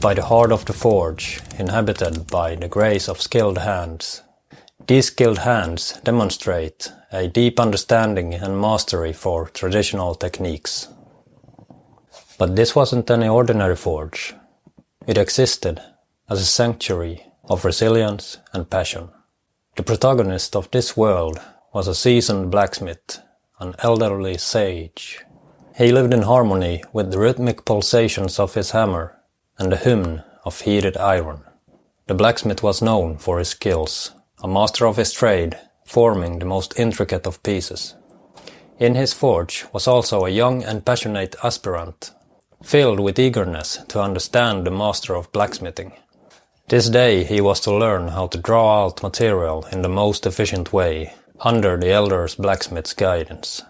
by the heart of the forge, inhabited by the grace of skilled hands. These skilled hands demonstrate a deep understanding and mastery for traditional techniques. But this wasn't any ordinary forge. It existed as a sanctuary of resilience and passion. The protagonist of this world was a seasoned blacksmith, an elderly sage. He lived in harmony with the rhythmic pulsations of his hammer and the hum of heated iron. The blacksmith was known for his skills, a master of his trade, forming the most intricate of pieces. In his forge was also a young and passionate aspirant, filled with eagerness to understand the master of blacksmithing. This day he was to learn how to draw out material in the most efficient way, under the elder blacksmith's guidance.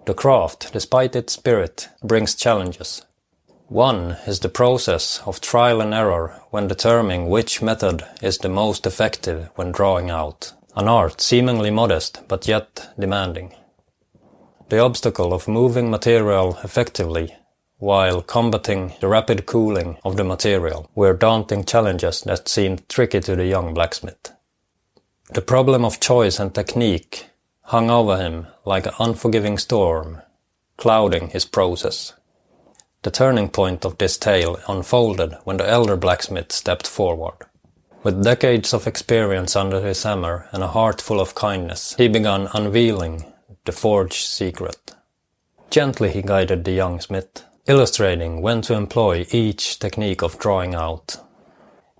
The craft, despite its spirit, brings challenges. One is the process of trial and error when determining which method is the most effective when drawing out, an art seemingly modest but yet demanding. The obstacle of moving material effectively while combating the rapid cooling of the material were daunting challenges that seemed tricky to the young blacksmith. The problem of choice and technique hung over him like an unforgiving storm, clouding his process. The turning point of this tale unfolded when the elder blacksmith stepped forward. With decades of experience under his hammer and a heart full of kindness, he began unveiling the forge's secret. Gently he guided the young smith, illustrating when to employ each technique of drawing out.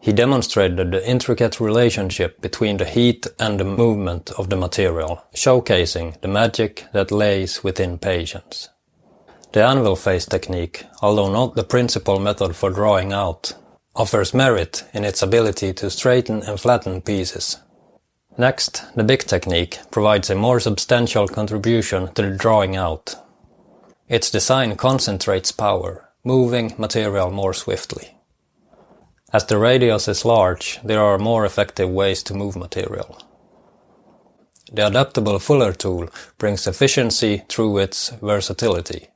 He demonstrated the intricate relationship between the heat and the movement of the material, showcasing the magic that lays within patience. The anvil face technique, although not the principal method for drawing out, offers merit in its ability to straighten and flatten pieces. Next, the big technique provides a more substantial contribution to the drawing out. Its design concentrates power, moving material more swiftly. As the radius is large, there are more effective ways to move material. The adaptable fuller tool brings efficiency through its versatility.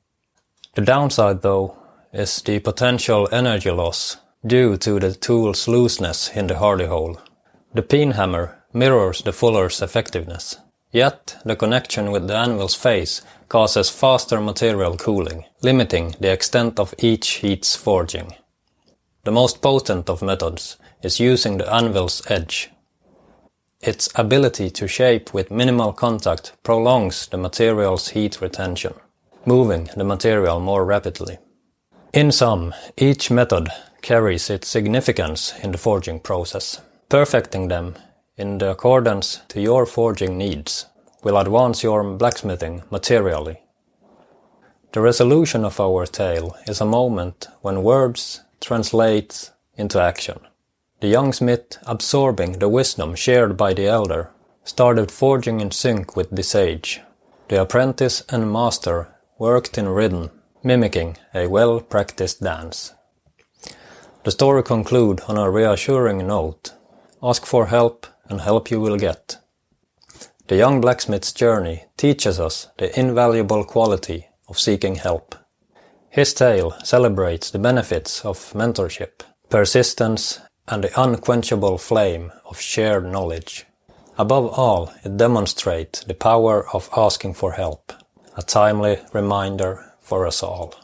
The downside, though, is the potential energy loss due to the tool's looseness in the hardy hole. The peen hammer mirrors the fuller's effectiveness, yet the connection with the anvil's face causes faster material cooling, limiting the extent of each heat's forging. The most potent of methods is using the anvil's edge. Its ability to shape with minimal contact prolongs the material's heat retention, moving the material more rapidly. In sum, each method carries its significance in the forging process. Perfecting them in the accordance to your forging needs will advance your blacksmithing materially. The resolution of our tale is a moment when words translate into action. The young smith, absorbing the wisdom shared by the elder, started forging in sync with the sage. The apprentice and master worked in rhythm, mimicking a well-practiced dance. The story concludes on a reassuring note. Ask for help and help you will get. The young blacksmith's journey teaches us the invaluable quality of seeking help. His tale celebrates the benefits of mentorship, persistence, and the unquenchable flame of shared knowledge. Above all, it demonstrates the power of asking for help, a timely reminder for us all.